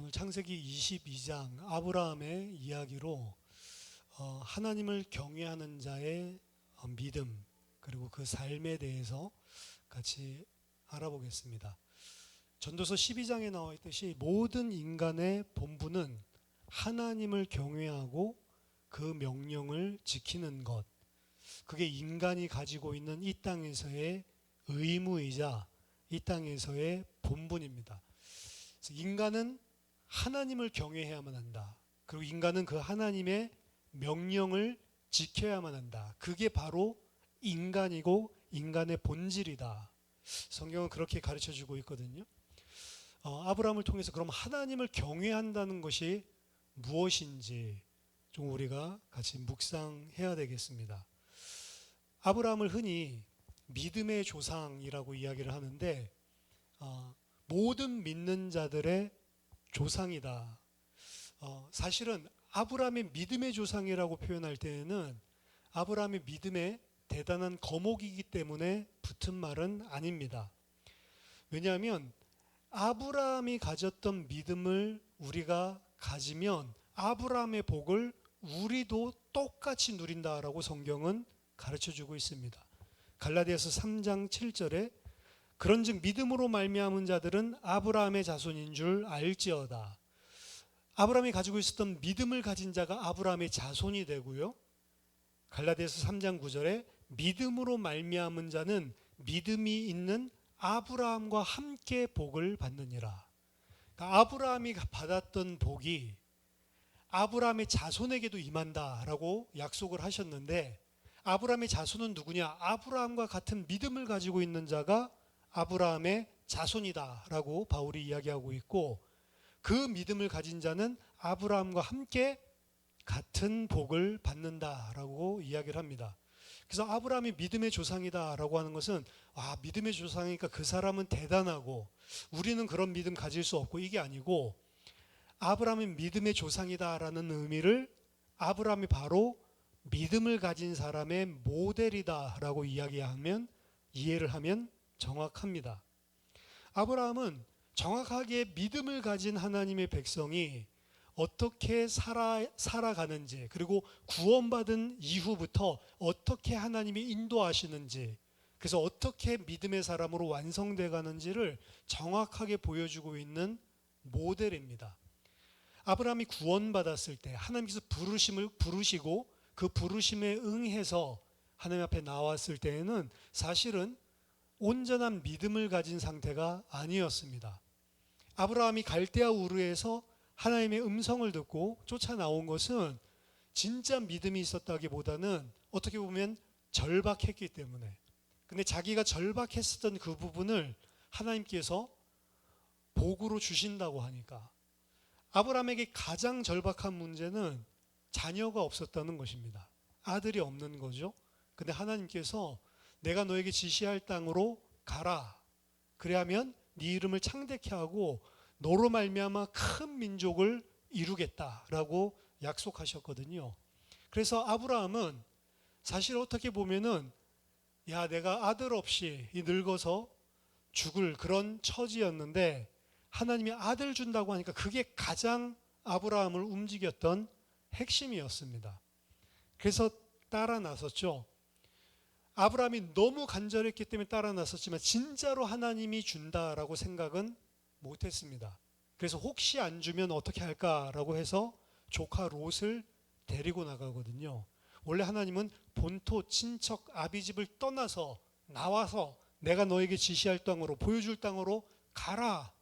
오늘 창세기 22장 아브라함의 이야기로 하나님을 경외하는 자의 믿음 그리고 그 삶에 대해서 같이 알아보겠습니다. 전도서 12장에 나와 있듯이 모든 인간의 본분은 하나님을 경외하고 그 명령을 지키는 것, 그게 인간이 가지고 있는 이 땅에서의 의무이자 이 땅에서의 본분입니다. 그래서 인간은 하나님을 경외해야만 한다. 그리고 인간은 그 하나님의 명령을 지켜야만 한다. 그게 바로 인간이고 인간의 본질이다. 성경은 그렇게 가르쳐 주고 있거든요. 아브라함을 통해서 그럼 하나님을 경외한다는 것이 무엇인지 좀 우리가 같이 묵상해야 되겠습니다. 아브라함을 흔히 믿음의 조상이라고 이야기를 하는데 모든 믿는 자들의 조상이다. 사실은 아브라함의 믿음의 조상이라고 표현할 때에는 아브라함의 믿음의 대단한 거목이기 때문에 붙은 말은 아닙니다. 왜냐하면 아브라함이 가졌던 믿음을 우리가 가지면 아브라함의 복을 우리도 똑같이 누린다라고 성경은 가르쳐주고 있습니다. 갈라디아서 3장 7절에 그런즉 믿음으로 말미암은 자들은 아브라함의 자손인 줄 알지어다. 아브라함이 가지고 있었던 믿음을 가진 자가 아브라함의 자손이 되고요. 갈라디아서 3장 9절에 믿음으로 말미암은 자는 믿음이 있는 아브라함과 함께 복을 받느니라. 그러니까 아브라함이 받았던 복이 아브라함의 자손에게도 임한다라고 약속을 하셨는데 아브라함의 자손은 누구냐? 아브라함과 같은 믿음을 가지고 있는 자가 아브라함의 자손이다라고 바울이 이야기하고 있고 그 믿음을 가진 자는 아브라함과 함께 같은 복을 받는다라고 이야기를 합니다. 그래서 아브라함이 믿음의 조상이다라고 하는 것은 믿음의 조상이니까 그 사람은 대단하고 우리는 그런 믿음 가질 수 없고 이게 아니고 아브라함이 믿음의 조상이다라는 의미를 아브라함이 바로 믿음을 가진 사람의 모델이다라고 이해를 하면 정확합니다. 아브라함은 정확하게 믿음을 가진 하나님의 백성이 어떻게 살아가는지 그리고 구원받은 이후부터 어떻게 하나님이 인도하시는지 그래서 어떻게 믿음의 사람으로 완성돼 가는지를 정확하게 보여주고 있는 모델입니다. 아브라함이 구원받았을 때 하나님께서 부르시고 그 부르심에 응해서 하나님 앞에 나왔을 때에는 사실은 온전한 믿음을 가진 상태가 아니었습니다. 아브라함이 갈대아 우르에서 하나님의 음성을 듣고 쫓아 나온 것은 진짜 믿음이 있었다기보다는 어떻게 보면 절박했기 때문에 근데 자기가 절박했었던 그 부분을 하나님께서 복으로 주신다고 하니까 아브라함에게 가장 절박한 문제는 자녀가 없었다는 것입니다. 아들이 없는 거죠. 근데 하나님께서 내가 너에게 지시할 땅으로 가라. 그래야면 네 이름을 창대케 하고 너로 말미암아 큰 민족을 이루겠다라고 약속하셨거든요. 그래서 아브라함은 사실 어떻게 보면은 내가 아들 없이 늙어서 죽을 그런 처지였는데 하나님이 아들 준다고 하니까 그게 가장 아브라함을 움직였던 핵심이었습니다. 그래서 따라 나섰죠. 아브라함이 너무 간절했기 때문에 따라 나섰지만 진짜로 하나님이 준다라고 생각은 못했습니다. 그래서 혹시 안 주면 어떻게 할까라고 해서 조카 롯을 데리고 나가거든요. 원래 하나님은 본토 친척 아비집을 떠나서 나와서 내가 너에게 지시할 땅으로 보여줄 땅으로 가라.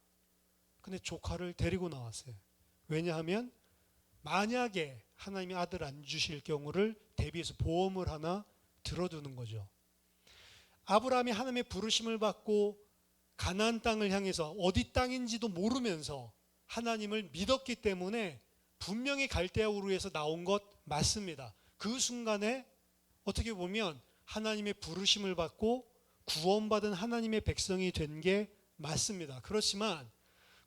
근데 조카를 데리고 나왔어요. 왜냐하면 만약에 하나님이 아들 안 주실 경우를 대비해서 보험을 하나 들어두는 거죠. 아브라함이 하나님의 부르심을 받고 가나안 땅을 향해서 어디 땅인지도 모르면서 하나님을 믿었기 때문에 분명히 갈대아 우르에서 나온 것 맞습니다. 그 순간에 어떻게 보면 하나님의 부르심을 받고 구원받은 하나님의 백성이 된 게 맞습니다. 그렇지만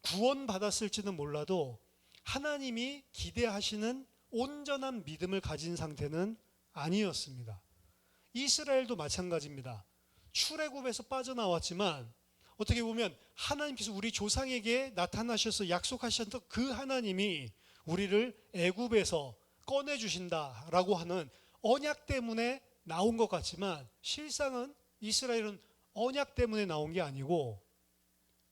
구원받았을지는 몰라도 하나님이 기대하시는 온전한 믿음을 가진 상태는 아니었습니다. 이스라엘도 마찬가지입니다. 출애굽에서 빠져나왔지만 어떻게 보면 하나님께서 우리 조상에게 나타나셔서 약속하셨던 그 하나님이 우리를 애굽에서 꺼내 주신다라고 하는 언약 때문에 나온 것 같지만, 실상은 이스라엘은 언약 때문에 나온 게 아니고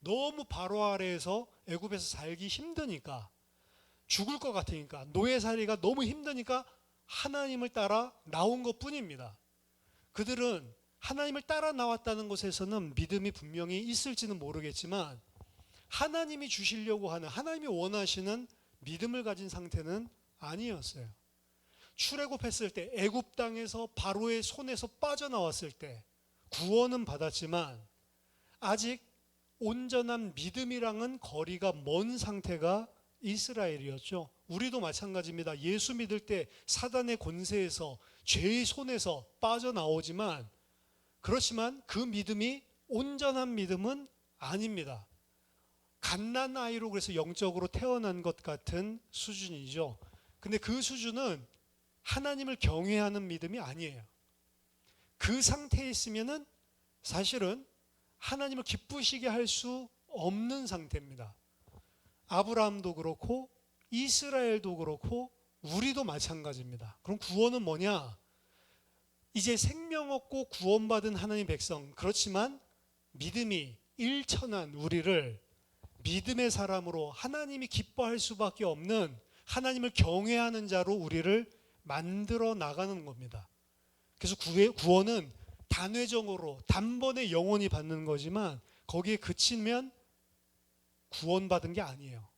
너무 바로 아래에서 애굽에서 살기 힘드니까, 죽을 것 같으니까, 노예살이가 너무 힘드니까 하나님을 따라 나온 것 뿐입니다. 그들은 하나님을 따라 나왔다는 것에서는 믿음이 분명히 있을지는 모르겠지만, 하나님이 주시려고 하는, 하나님이 원하시는 믿음을 가진 상태는 아니었어요. 출애굽했을 때, 애굽 땅에서 바로의 손에서 빠져나왔을 때 구원은 받았지만 아직 온전한 믿음이랑은 거리가 먼 상태가 이스라엘이었죠. 우리도 마찬가지입니다. 예수 믿을 때 사단의 권세에서, 죄의 손에서 빠져나오지만, 그렇지만 그 믿음이 온전한 믿음은 아닙니다. 갓난아이로, 그래서 영적으로 태어난 것 같은 수준이죠. 근데 그 수준은 하나님을 경외하는 믿음이 아니에요. 그 상태에 있으면은 사실은 하나님을 기쁘시게 할 수 없는 상태입니다. 아브라함도 그렇고 이스라엘도 그렇고 우리도 마찬가지입니다. 그럼 구원은 뭐냐? 이제 생명 얻고 구원받은 하나님의 백성, 그렇지만 믿음이 일천한 우리를 믿음의 사람으로, 하나님이 기뻐할 수밖에 없는, 하나님을 경외하는 자로 우리를 만들어 나가는 겁니다. 그래서 구원은 단회적으로 단번에 영원히 받는 거지만 거기에 그치면 구원받은 게 아니에요.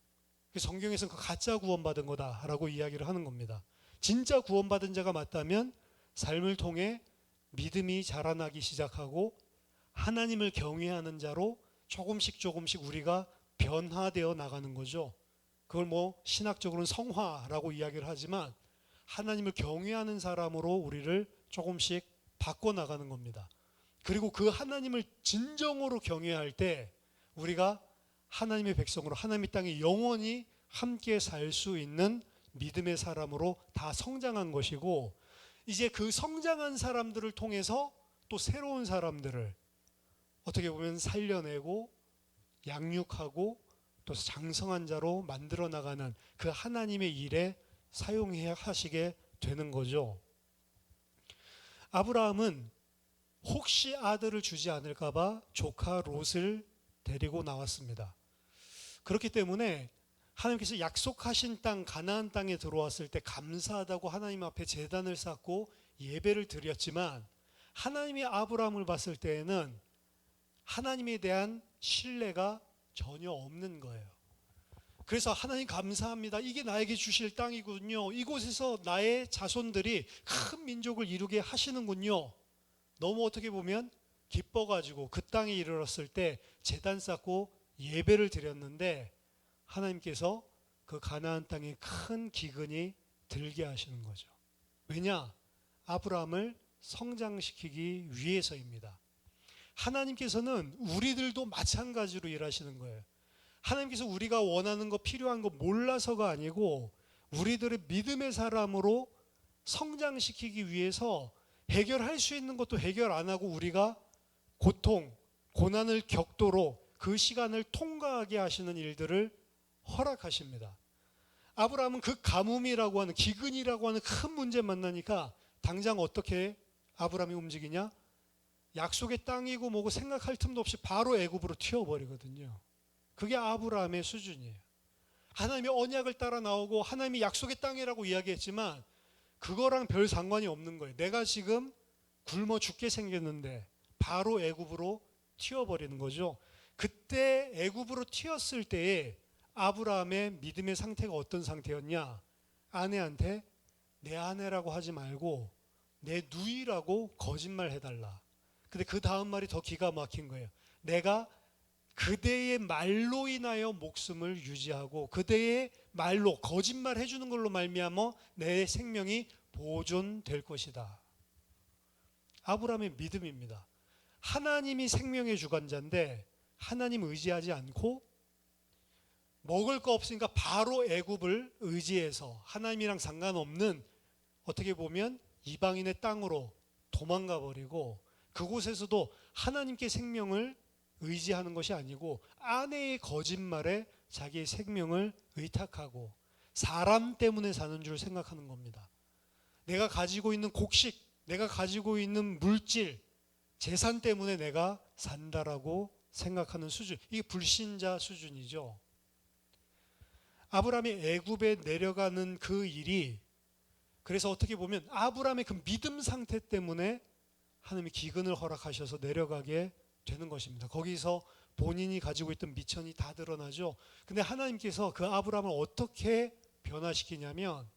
성경에서는 그 가짜 구원받은 거다라고 이야기를 하는 겁니다. 진짜 구원받은 자가 맞다면 삶을 통해 믿음이 자라나기 시작하고 하나님을 경외하는 자로 조금씩 우리가 변화되어 나가는 거죠. 그걸 신학적으로는 성화라고 이야기를 하지만, 하나님을 경외하는 사람으로 우리를 조금씩 바꿔나가는 겁니다. 그리고 그 하나님을 진정으로 경외할 때 우리가 하나님의 백성으로, 하나님의 땅에 영원히 함께 살 수 있는 믿음의 사람으로 다 성장한 것이고, 이제 그 성장한 사람들을 통해서 또 새로운 사람들을 어떻게 보면 살려내고 양육하고 또 장성한 자로 만들어 나가는 그 하나님의 일에 사용하시게 되는 거죠. 아브라함은 혹시 아들을 주지 않을까 봐 조카 롯을 데리고 나왔습니다. 그렇기 때문에 하나님께서 약속하신 땅, 가나안 땅에 들어왔을 때 감사하다고 하나님 앞에 제단을 쌓고 예배를 드렸지만, 하나님이 아브라함을 봤을 때에는 하나님에 대한 신뢰가 전혀 없는 거예요. 그래서 하나님 감사합니다. 이게 나에게 주실 땅이군요. 이곳에서 나의 자손들이 큰 민족을 이루게 하시는군요. 너무 어떻게 보면 기뻐가지고 그 땅에 이르렀을 때 제단 쌓고 예배를 드렸는데, 하나님께서 그 가나안 땅에 큰 기근이 들게 하시는 거죠. 왜냐? 아브라함을 성장시키기 위해서입니다. 하나님께서는 우리들도 마찬가지로 일하시는 거예요. 하나님께서 우리가 원하는 거, 필요한 거 몰라서가 아니고 우리들의 믿음의 사람으로 성장시키기 위해서 해결할 수 있는 것도 해결 안 하고 우리가 고통, 고난을 겪도록 그 시간을 통과하게 하시는 일들을 허락하십니다. 아브라함은 그 가뭄이라고 하는, 기근이라고 하는 큰 문제 만나니까 당장 어떻게 아브라함이 움직이냐? 약속의 땅이고 뭐고 생각할 틈도 없이 바로 애굽으로 튀어버리거든요. 그게 아브라함의 수준이에요. 하나님의 언약을 따라 나오고 하나님이 약속의 땅이라고 이야기했지만 그거랑 별 상관이 없는 거예요. 내가 지금 굶어 죽게 생겼는데 바로 애굽으로 튀어버리는 거죠. 그때 애굽으로 튀었을 때에 아브라함의 믿음의 상태가 어떤 상태였냐? 아내한테 내 아내라고 하지 말고 내 누이라고 거짓말 해달라. 근데 그 다음 말이 더 기가 막힌 거예요. 내가 그대의 말로 인하여 목숨을 유지하고 그대의 말로 거짓말 해주는 걸로 말미암아 내 생명이 보존될 것이다. 아브라함의 믿음입니다. 하나님이 생명의 주관자인데 하나님 의지하지 않고 먹을 거 없으니까 바로 애굽을 의지해서 하나님이랑 상관없는, 어떻게 보면 이방인의 땅으로 도망가 버리고 그곳에서도 하나님께 생명을 의지하는 것이 아니고 아내의 거짓말에 자기의 생명을 의탁하고 사람 때문에 사는 줄 생각하는 겁니다. 내가 가지고 있는 곡식, 내가 가지고 있는 물질, 재산 때문에 내가 산다라고 생각하는 수준. 이게 불신자 수준이죠. 아브라함이 애굽에 내려가는 그 일이, 그래서 어떻게 보면 아브라함의 그 믿음 상태 때문에 하나님이 기근을 허락하셔서 내려가게 되는 것입니다. 거기서 본인이 가지고 있던 미천이 다 드러나죠. 근데 하나님께서 그 아브라함을 어떻게 변화시키냐면,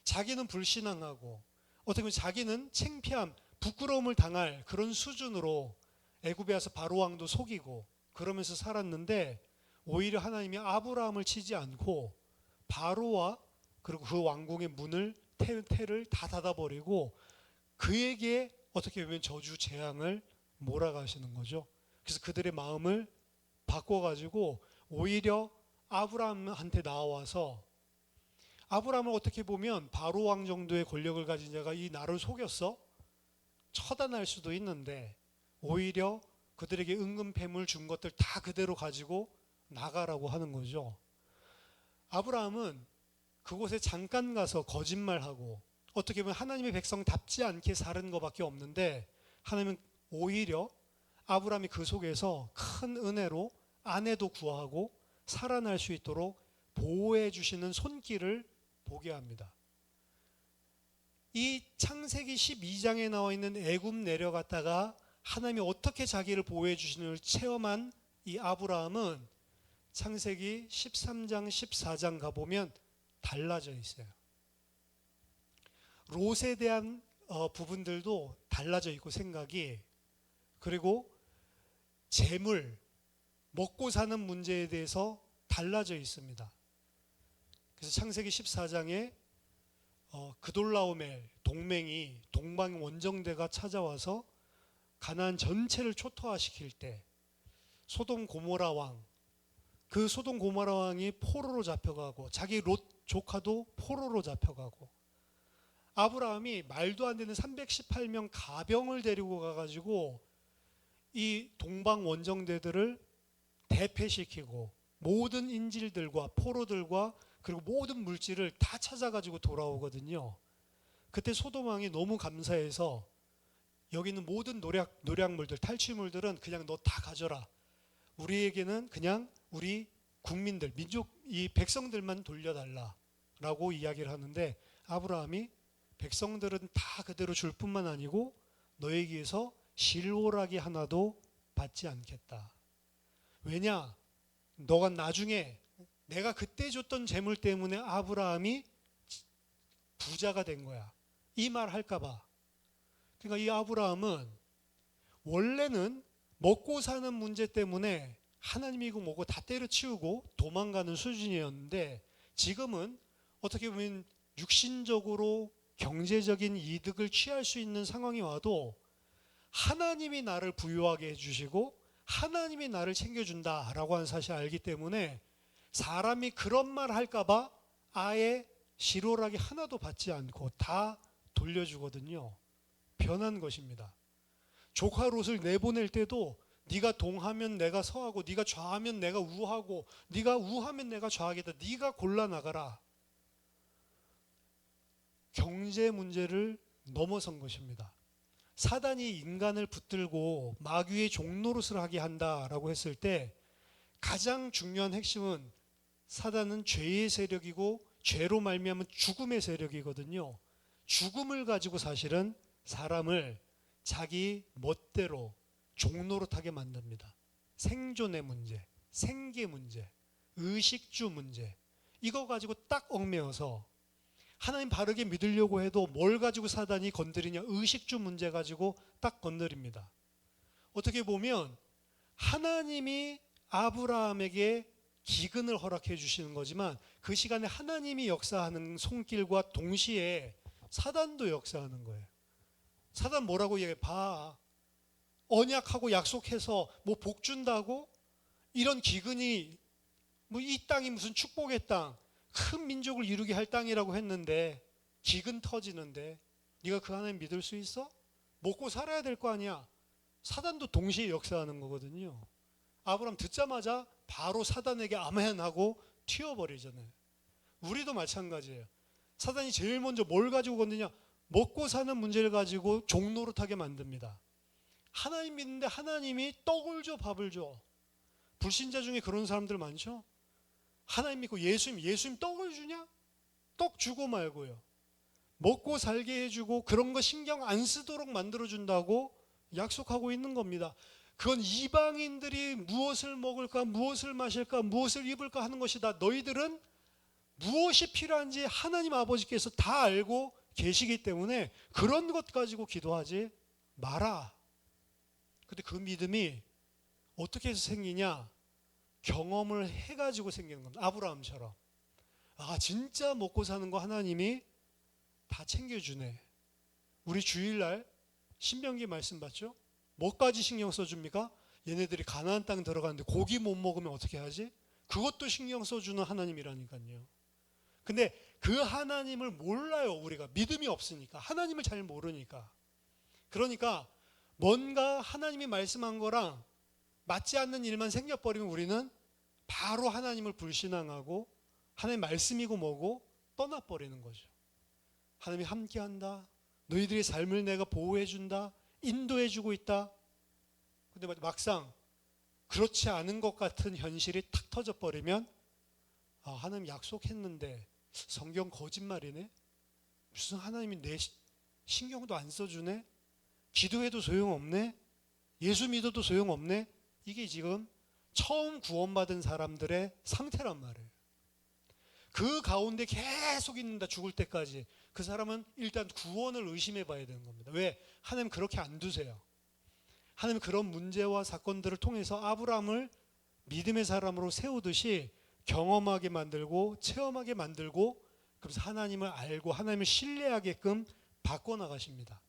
자기는 불신앙하고 어떻게 보면 자기는 창피함, 부끄러움을 당할 그런 수준으로 애굽에 와서 바로 왕도 속이고 그러면서 살았는데, 오히려 하나님이 아브라함을 치지 않고 바로와 그리고 그 왕궁의 문을 태를 다 닫아버리고 그에게 어떻게 보면 저주 재앙을 몰아가시는 거죠. 그래서 그들의 마음을 바꿔가지고 오히려 아브라함한테 나와서, 아브라함을 어떻게 보면 바로 왕 정도의 권력을 가진 자가 이 나를 속였어? 처단할 수도 있는데 오히려 그들에게 은근패물 준 것들 다 그대로 가지고 나가라고 하는 거죠. 아브라함은 그곳에 잠깐 가서 거짓말하고 어떻게 보면 하나님의 백성답지 않게 사는 것밖에 없는데, 하나님은 오히려 아브라함이 그 속에서 큰 은혜로 아내도 구하고 살아날 수 있도록 보호해 주시는 손길을 보게 합니다. 이 창세기 12장에 나와 있는 애굽 내려갔다가 하나님이 어떻게 자기를 보호해 주시는을 체험한 이 아브라함은 창세기 13장 14장 가보면 달라져 있어요. 롯에 대한 부분들도 달라져 있고 생각이, 그리고 재물, 먹고 사는 문제에 대해서 달라져 있습니다. 그래서 창세기 14장에 그돌라오멜 동맹이 동방 원정대가 찾아와서 가나안 전체를 초토화시킬 때 소돔 고모라 왕, 그 소돔 고모라 왕이 포로로 잡혀가고 자기 롯 조카도 포로로 잡혀가고, 아브라함이 말도 안 되는 318명 가병을 데리고 가가지고 이 동방 원정대들을 대패시키고 모든 인질들과 포로들과 그리고 모든 물질을 다 찾아가지고 돌아오거든요. 그때 소돔 왕이 너무 감사해서 여기 있는 모든 노략물들, 탈취물들은 그냥 너 다 가져라. 우리에게는 그냥 우리 국민들, 민족, 이 백성들만 돌려달라라고 이야기를 하는데, 아브라함이 백성들은 다 그대로 줄 뿐만 아니고 너에게서 실오라기 하나도 받지 않겠다. 왜냐? 너가 나중에 내가 그때 줬던 재물 때문에 아브라함이 부자가 된 거야. 이 말 할까봐. 그러니까 이 아브라함은 원래는 먹고 사는 문제 때문에 하나님이고 뭐고 다 때려치우고 도망가는 수준이었는데, 지금은 어떻게 보면 육신적으로 경제적인 이득을 취할 수 있는 상황이 와도 하나님이 나를 부유하게 해주시고 하나님이 나를 챙겨준다라고 하는 사실을 알기 때문에 사람이 그런 말 할까봐 아예 실오라기 하나도 받지 않고 다 돌려주거든요. 변한 것입니다. 조카 롯을 내보낼 때도 네가 동하면 내가 서하고 네가 좌하면 내가 우하고 네가 우하면 내가 좌하겠다. 네가 골라 나가라. 경제 문제를 넘어선 것입니다. 사단이 인간을 붙들고 마귀의 종노릇을 하게 한다라고 했을 때 가장 중요한 핵심은 사단은 죄의 세력이고 죄로 말미암은 죽음의 세력이거든요. 죽음을 가지고 사실은 사람을 자기 멋대로 종노릇하게 만듭니다. 생존의 문제, 생계 문제, 의식주 문제, 이거 가지고 딱 얽매여서 하나님 바르게 믿으려고 해도 뭘 가지고 사단이 건드리냐? 의식주 문제 가지고 딱 건드립니다. 어떻게 보면 하나님이 아브라함에게 기근을 허락해 주시는 거지만 그 시간에 하나님이 역사하는 손길과 동시에 사단도 역사하는 거예요. 사단 뭐라고 얘기해? 봐. 언약하고 약속해서 뭐 복 준다고? 이런 기근이 뭐 이 땅이 무슨 축복의 땅, 큰 민족을 이루게 할 땅이라고 했는데 기근 터지는데 네가 그 하나님 믿을 수 있어? 먹고 살아야 될 거 아니야. 사단도 동시에 역사하는 거거든요. 아브라함 듣자마자 바로 사단에게 아멘하고 튀어버리잖아요. 우리도 마찬가지예요. 사단이 제일 먼저 뭘 가지고 건드냐? 먹고 사는 문제를 가지고 종노릇하게 만듭니다. 하나님 믿는데 하나님이 떡을 줘, 밥을 줘. 불신자 중에 그런 사람들 많죠? 하나님 믿고 예수님 떡을 주냐? 떡 주고 말고요. 먹고 살게 해주고 그런 거 신경 안 쓰도록 만들어준다고 약속하고 있는 겁니다. 그건 이방인들이 무엇을 먹을까, 무엇을 마실까, 무엇을 입을까 하는 것이다. 너희들은 무엇이 필요한지 하나님 아버지께서 다 알고 계시기 때문에 그런 것 가지고 기도하지 마라. 근데 그 믿음이 어떻게 해서 생기냐? 경험을 해가지고 생기는 겁니다. 아브라함처럼. 아, 진짜 먹고 사는 거 하나님이 다 챙겨주네. 우리 주일날 신명기 말씀 봤죠? 뭐까지 신경 써줍니까? 얘네들이 가나안 땅 들어가는데 고기 못 먹으면 어떻게 하지? 그것도 신경 써주는 하나님이라니까요. 근데 그 하나님을 몰라요. 우리가 믿음이 없으니까. 하나님을 잘 모르니까. 그러니까 뭔가 하나님이 말씀한 거랑 맞지 않는 일만 생겨버리면 우리는 바로 하나님을 불신앙하고 하나님 말씀이고 뭐고 떠나버리는 거죠. 하나님이 함께한다. 너희들의 삶을 내가 보호해준다. 인도해주고 있다. 근데 막상 그렇지 않은 것 같은 현실이 탁 터져버리면 아, 하나님 약속했는데 성경 거짓말이네. 무슨 하나님이 내 신경도 안 써주네. 기도해도 소용없네. 예수 믿어도 소용없네. 이게 지금 처음 구원받은 사람들의 상태란 말이에요. 그 가운데 계속 있는다. 죽을 때까지. 그 사람은 일단 구원을 의심해 봐야 되는 겁니다. 왜? 하나님 그렇게 안 두세요. 하나님 그런 문제와 사건들을 통해서 아브라함을 믿음의 사람으로 세우듯이 경험하게 만들고 체험하게 만들고 그래서 하나님을 알고 하나님을 신뢰하게끔 바꿔나가십니다.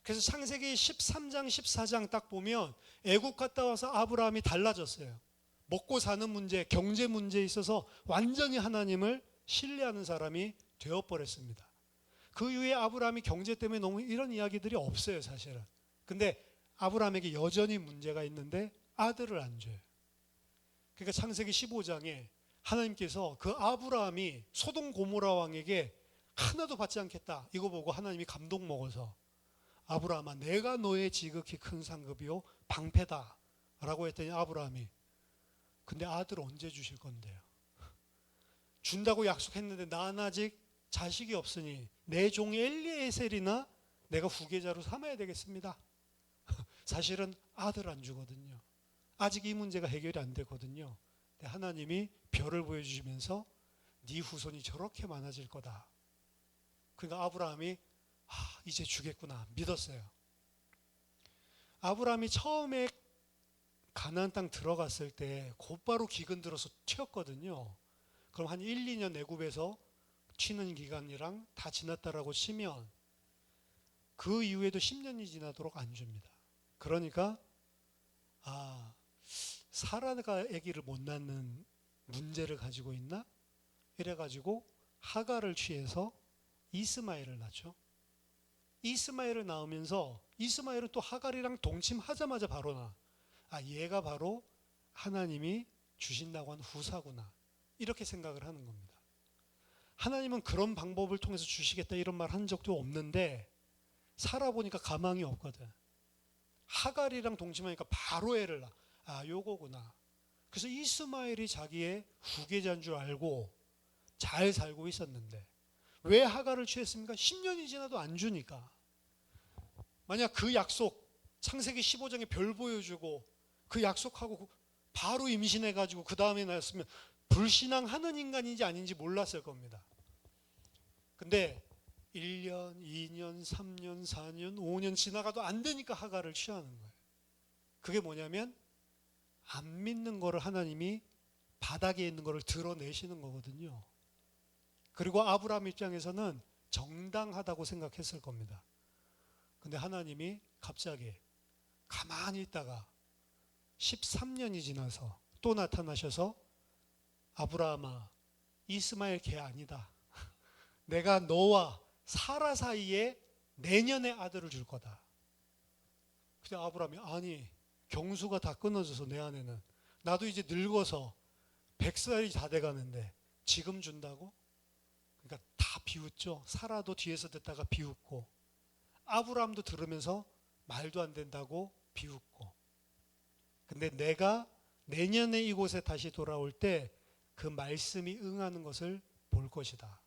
그래서 창세기 13장 14장 딱 보면 애국 갔다 와서 아브라함이 달라졌어요. 먹고 사는 문제, 경제 문제에 있어서 완전히 하나님을 신뢰하는 사람이 되어버렸습니다. 그 이후에 아브라함이 경제 때문에 너무 이런 이야기들이 없어요, 사실은. 근데 아브라함에게 여전히 문제가 있는데 아들을 안 줘요. 그러니까 창세기 15장에 하나님께서 그 아브라함이 소돔 고모라 왕에게 하나도 받지 않겠다. 이거 보고 하나님이 감동 먹어서 아브라함아, 내가 너의 지극히 큰 상급이요 방패다 라고 했더니 아브라함이 근데 아들 언제 주실 건데요? 준다고 약속했는데 난 아직 자식이 없으니 내 종 엘리에셀이나 내가 후계자로 삼아야 되겠습니다. 사실은 아들 안 주거든요. 아직 이 문제가 해결이 안 되거든요. 근데 하나님이 별을 보여주시면서 네 후손이 저렇게 많아질 거다. 그러니까 아브라함이 이제 주겠구나 믿었어요. 아브라함이 처음에 가나안 땅 들어갔을 때 곧바로 기근 들어서 튀었거든요. 그럼 한 1, 2년 애굽에서 튀는 기간이랑 다 지났다라고 치면 그 이후에도 10년이 지나도록 안 줍니다. 그러니까 사라가 아기를 못 낳는 문제를 가지고 있나? 이래가지고 하갈을 취해서 이스마엘을 낳죠. 이스마엘을 낳으면서 이스마엘은 또 하갈이랑 동침하자마자 바로 낳아. 얘가 바로 하나님이 주신다고 한 후사구나. 이렇게 생각을 하는 겁니다. 하나님은 그런 방법을 통해서 주시겠다 이런 말 한 적도 없는데 살아보니까 가망이 없거든. 하갈이랑 동침하니까 바로 애를 낳아. 요거구나. 그래서 이스마엘이 자기의 후계자인 줄 알고 잘 살고 있었는데 왜 하갈을 취했습니까? 10년이 지나도 안 주니까. 만약 그 약속 창세기 15장에 별 보여주고 그 약속하고 바로 임신해가지고 그 다음에 낳았으면 불신앙하는 인간인지 아닌지 몰랐을 겁니다. 근데 1년, 2년, 3년, 4년, 5년 지나가도 안 되니까 하갈을 취하는 거예요. 그게 뭐냐면 안 믿는 거를 하나님이 바닥에 있는 거를 드러내시는 거거든요. 그리고 아브라함 입장에서는 정당하다고 생각했을 겁니다. 근데 하나님이 갑자기 가만히 있다가 13년이 지나서 또 나타나셔서 아브라함아, 이스마엘 걔 아니다. 내가 너와 사라 사이에 내년에 아들을 줄 거다. 근데 아브라함이 아니 경수가 다 끊어져서 내 안에는 나도 이제 늙어서 100살이 다 돼가는데 지금 준다고? 그러니까 다 비웃죠. 사라도 뒤에서 듣다가 비웃고, 아브라함도 들으면서 말도 안 된다고 비웃고. 근데 내가 내년에 이곳에 다시 돌아올 때 그 말씀이 응하는 것을 볼 것이다.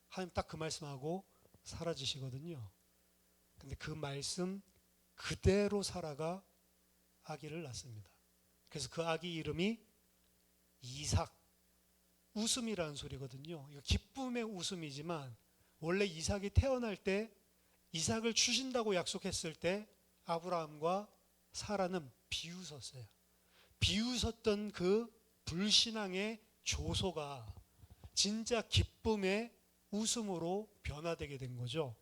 하나님 딱 그 말씀하고 사라지시거든요. 근데 그 말씀 그대로 사라가 아기를 낳습니다. 그래서 그 아기 이름이 이삭, 웃음이라는 소리거든요. 이거 기쁨의 웃음이지만 원래 이삭이 태어날 때 이삭을 주신다고 약속했을 때 아브라함과 사라는 비웃었어요. 비웃었던 그 불신앙의 조소가 진짜 기쁨의 웃음으로 변화되게 된 거죠.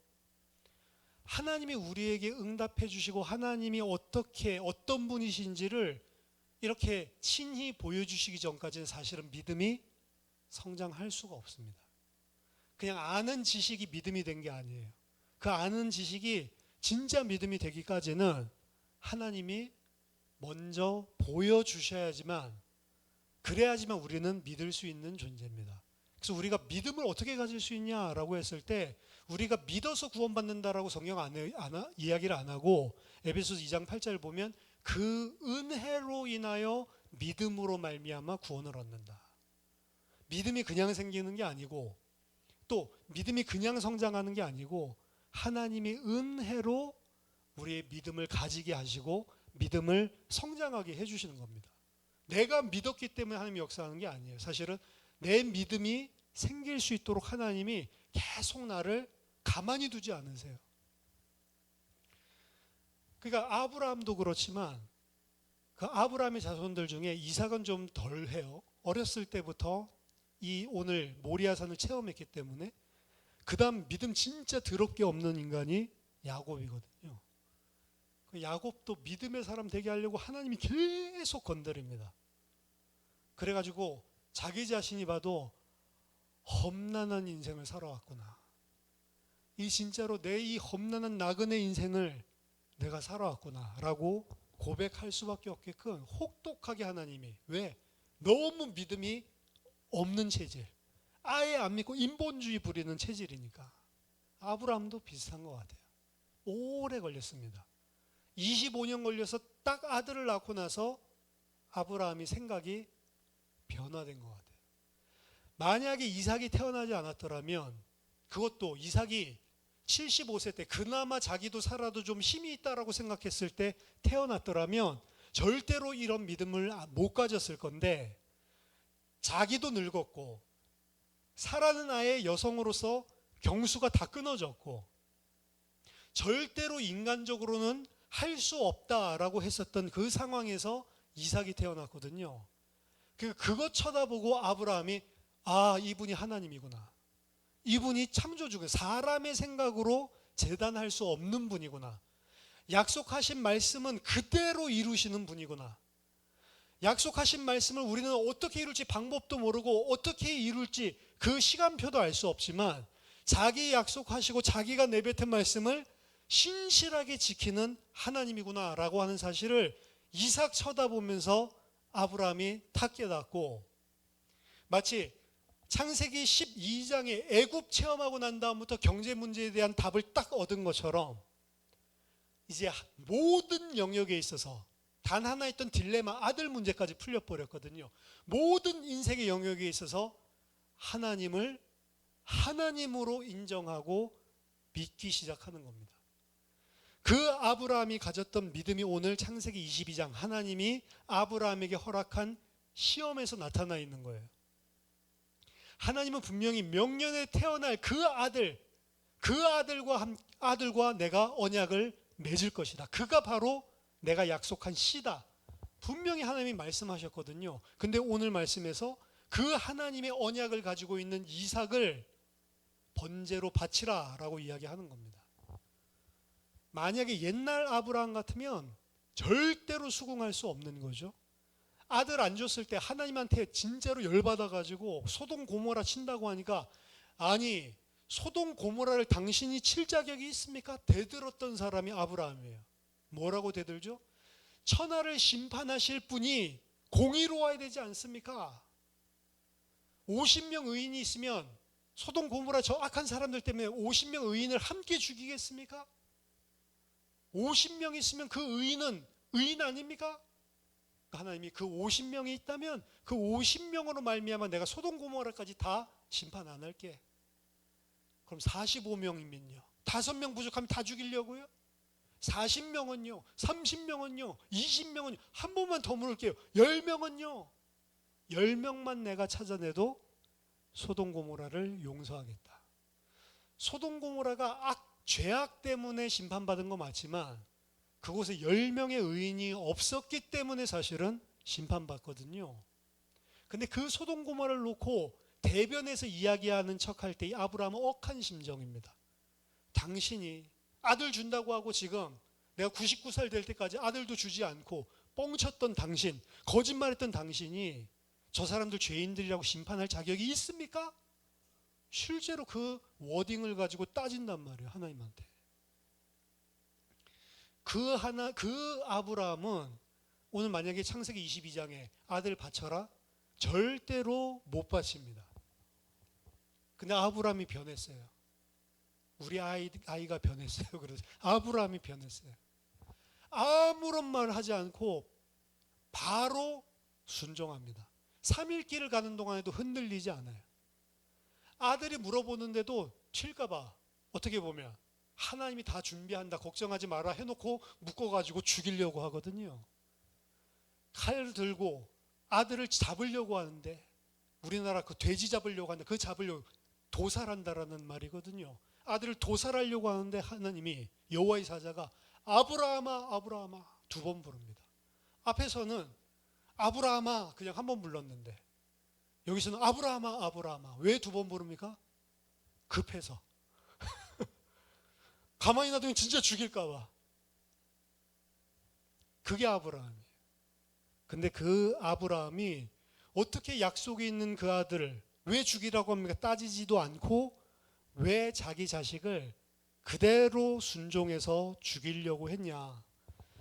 하나님이 우리에게 응답해 주시고 하나님이 어떤 분이신지를 이렇게 친히 보여주시기 전까지는 사실은 믿음이 성장할 수가 없습니다. 그냥 아는 지식이 믿음이 된 게 아니에요. 그 아는 지식이 진짜 믿음이 되기까지는 하나님이 먼저 보여주셔야지만, 그래야지만 우리는 믿을 수 있는 존재입니다. 그래서 우리가 믿음을 어떻게 가질 수 있냐라고 했을 때 우리가 믿어서 구원받는다라고 성경 이야기를 안 하고 에베소서 2장 8절을 보면 그 은혜로 인하여 믿음으로 말미암아 구원을 얻는다. 믿음이 그냥 생기는 게 아니고 또 믿음이 그냥 성장하는 게 아니고 하나님이 은혜로 우리의 믿음을 가지게 하시고 믿음을 성장하게 해주시는 겁니다. 내가 믿었기 때문에 하나님이 역사하는 게 아니에요. 사실은 내 믿음이 생길 수 있도록 하나님이 계속 나를 가만히 두지 않으세요. 그러니까 아브라함도 그렇지만 그 아브라함의 자손들 중에 이삭은 좀 덜해요. 어렸을 때부터 이 오늘 모리아산을 체험했기 때문에. 그 다음 믿음 진짜 더럽게 없는 인간이 야곱이거든요. 그 야곱도 믿음의 사람 되게 하려고 하나님이 계속 건드립니다. 그래가지고 자기 자신이 봐도 험난한 인생을 살아왔구나. 이 진짜로 내 이 험난한 나그네 인생을 내가 살아왔구나 라고 고백할 수밖에 없게끔 혹독하게 하나님이. 왜? 너무 믿음이 없는 체질, 아예 안 믿고 인본주의 부리는 체질이니까. 아브라함도 비슷한 것 같아요. 오래 걸렸습니다. 25년 걸려서 딱 아들을 낳고 나서 아브라함이 생각이 변화된 것 같아요. 만약에 이삭이 태어나지 않았더라면, 그것도 이삭이 75세 때 그나마 자기도 살아도 좀 힘이 있다라고 생각했을 때 태어났더라면 절대로 이런 믿음을 못 가졌을 건데, 자기도 늙었고 사라는 아예 여성으로서 경수가 다 끊어졌고 절대로 인간적으로는 할 수 없다라고 했었던 그 상황에서 이삭이 태어났거든요. 그것 쳐다보고 아브라함이 이분이 하나님이구나. 이분이 창조주구나. 사람의 생각으로 재단할 수 없는 분이구나. 약속하신 말씀은 그대로 이루시는 분이구나. 약속하신 말씀을 우리는 어떻게 이룰지 방법도 모르고 어떻게 이룰지 그 시간표도 알 수 없지만 자기 약속하시고 자기가 내뱉은 말씀을 신실하게 지키는 하나님이구나 라고 하는 사실을 이삭 쳐다보면서 아브라함이 탁 깨닫고, 마치 창세기 12장에 애굽 체험하고 난 다음부터 경제 문제에 대한 답을 딱 얻은 것처럼 이제 모든 영역에 있어서 단 하나 있던 딜레마 아들 문제까지 풀려버렸거든요. 모든 인생의 영역에 있어서 하나님을 하나님으로 인정하고 믿기 시작하는 겁니다. 그 아브라함이 가졌던 믿음이 오늘 창세기 22장 하나님이 아브라함에게 허락한 시험에서 나타나 있는 거예요. 하나님은 분명히 명년에 태어날 그 아들과 내가 언약을 맺을 것이다. 그가 바로 내가 약속한 씨다. 분명히 하나님이 말씀하셨거든요. 근데 오늘 말씀에서 그 하나님의 언약을 가지고 있는 이삭을 번제로 바치라 라고 이야기하는 겁니다. 만약에 옛날 아브라함 같으면 절대로 수긍할 수 없는 거죠. 아들 안 줬을 때 하나님한테 진짜로 열받아가지고 소돔 고모라 친다고 하니까, 아니 소돔 고모라를 당신이 칠 자격이 있습니까? 대들었던 사람이 아브라함이에요. 뭐라고 대들죠? 천하를 심판하실 분이 공의로워야 되지 않습니까? 50명 의인이 있으면 소돔 고모라 저 악한 사람들 때문에 50명 의인을 함께 죽이겠습니까? 50명 있으면 그 의인은 의인 아닙니까? 하나님이 그 50명이 있다면 그 50명으로 말미암아 내가 소돔 고모라까지 다 심판 안 할게. 그럼 45명이면요. 5명 부족하면 다 죽이려고요? 40명은요? 30명은요? 20명은요? 한 번만 더 물을게요. 10명은요? 10명만 내가 찾아내도 소돔 고모라를 용서하겠다. 소돔 고모라가 죄악 때문에 심판받은 거 맞지만 그곳에 10명의 의인이 없었기 때문에 사실은 심판받거든요. 근데 그 소돔 고모라를 놓고 대변해서 이야기하는 척할 때 이 아브라함은 억한 심정입니다. 당신이 아들 준다고 하고 지금 내가 99살 될 때까지 아들도 주지 않고 뻥쳤던 당신, 거짓말했던 당신이 저 사람들 죄인들이라고 심판할 자격이 있습니까? 실제로 그 워딩을 가지고 따진단 말이에요, 하나님한테. 그 아브라함은 오늘 만약에 창세기 22장에 아들 바쳐라 절대로 못 바칩니다. 근데 아브라함이 변했어요. 우리 아이가 변했어요. 그래서 아브라함이 변했어요. 아무런 말 하지 않고 바로 순종합니다. 3일 길을 가는 동안에도 흔들리지 않아요. 아들이 물어보는데도 튈까봐 어떻게 보면 하나님이 다 준비한다 걱정하지 마라 해놓고 묶어가지고 죽이려고 하거든요. 칼을 들고 아들을 잡으려고 하는데 우리나라 그 돼지 잡으려고 하는데 그 잡으려고 도살한다라는 말이거든요. 아들을 도살하려고 하는데 하나님이 여호와의 사자가 아브라함아 아브라함아 2번 부릅니다. 앞에서는 아브라함아 그냥 1번 불렀는데 여기서는 아브라함아 아브라함아 왜 2번 부릅니까? 급해서 가만히 놔두면 진짜 죽일까 봐. 그게 아브라함이에요. 근데 그 아브라함이 어떻게 약속이 있는 그 아들을 왜 죽이라고 합니까? 따지지도 않고 왜 자기 자식을 그대로 순종해서 죽이려고 했냐?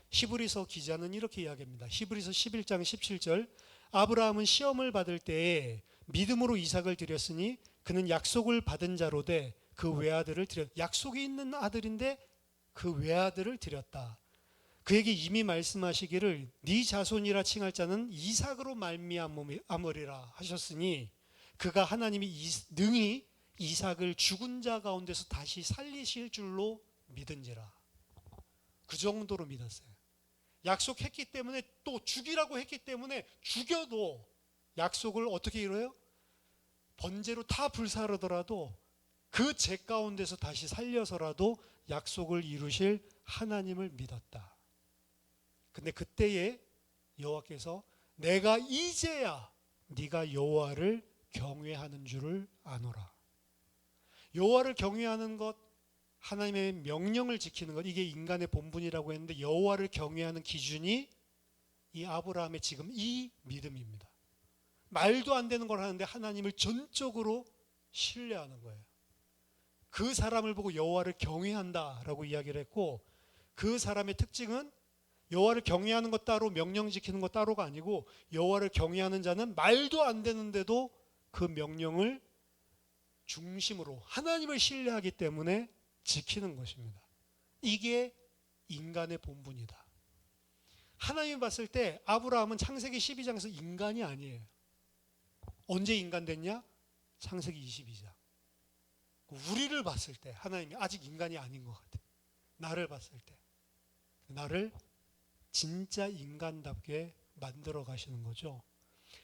히브리서 기자는 이렇게 이야기합니다. 히브리서 11장 17절 아브라함은 시험을 받을 때에 믿음으로 이삭을 드렸으니 그는 약속을 받은 자로 돼 그 외아들을 드렸다. 약속이 있는 아들인데 그 외아들을 드렸다. 그에게 이미 말씀하시기를 네 자손이라 칭할 자는 이삭으로 말미암으리라 하셨으니 그가 하나님이 능히 이삭을 죽은 자 가운데서 다시 살리실 줄로 믿은지라. 그 정도로 믿었어요. 약속했기 때문에 또 죽이라고 했기 때문에 죽여도 약속을 어떻게 이뤄요? 번제로 다 불사르더라도 그 죄 가운데서 다시 살려서라도 약속을 이루실 하나님을 믿었다. 근데 그때에 여호와께서 내가 이제야 네가 여호와를 경외하는 줄을 아노라. 여호와를 경외하는 것, 하나님의 명령을 지키는 것, 이게 인간의 본분이라고 했는데 여호와를 경외하는 기준이 이 아브라함의 지금 이 믿음입니다. 말도 안 되는 걸 하는데 하나님을 전적으로 신뢰하는 거예요. 그 사람을 보고 여호와를 경외한다라고 이야기를 했고 그 사람의 특징은 여호와를 경외하는 것 따로 명령 지키는 것 따로가 아니고 여호와를 경외하는 자는 말도 안 되는데도 그 명령을 중심으로 하나님을 신뢰하기 때문에 지키는 것입니다. 이게 인간의 본분이다. 하나님이 봤을 때 아브라함은 창세기 12장에서 인간이 아니에요. 언제 인간 됐냐? 창세기 22장. 우리를 봤을 때 하나님이 아직 인간이 아닌 것 같아요. 나를 봤을 때. 나를 진짜 인간답게 만들어 가시는 거죠.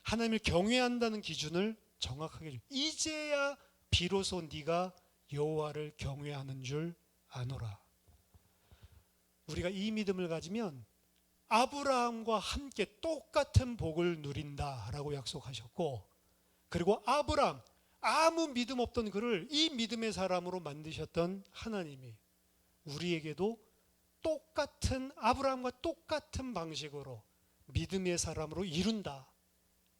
하나님을 경외한다는 기준을 정확하게 줘. 이제야 비로소 네가 여호와를 경외하는 줄 아노라. 우리가 이 믿음을 가지면 아브라함과 함께 똑같은 복을 누린다라고 약속하셨고 그리고 아브라함 아무 믿음 없던 그를 이 믿음의 사람으로 만드셨던 하나님이 우리에게도 똑같은 아브라함과 똑같은 방식으로 믿음의 사람으로 이룬다.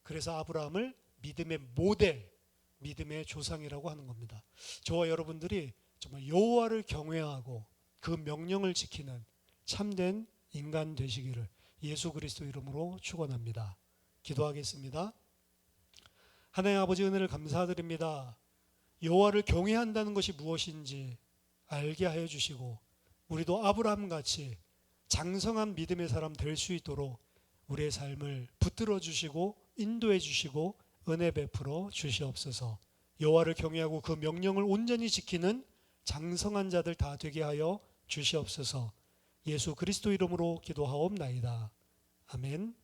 그래서 아브라함을 믿음의 모델, 믿음의 조상이라고 하는 겁니다. 저와 여러분들이 정말 여호와를 경외하고 그 명령을 지키는 참된 인간 되시기를 예수 그리스도 이름으로 축원합니다. 기도하겠습니다. 하나님 아버지, 은혜를 감사드립니다. 여호와를 경외한다는 것이 무엇인지 알게 하여 주시고 우리도 아브라함같이 장성한 믿음의 사람 될 수 있도록 우리의 삶을 붙들어 주시고 인도해 주시고 은혜 베풀어 주시옵소서. 여호와를 경외하고 그 명령을 온전히 지키는 장성한 자들 다 되게 하여 주시옵소서. 예수 그리스도 이름으로 기도하옵나이다. 아멘.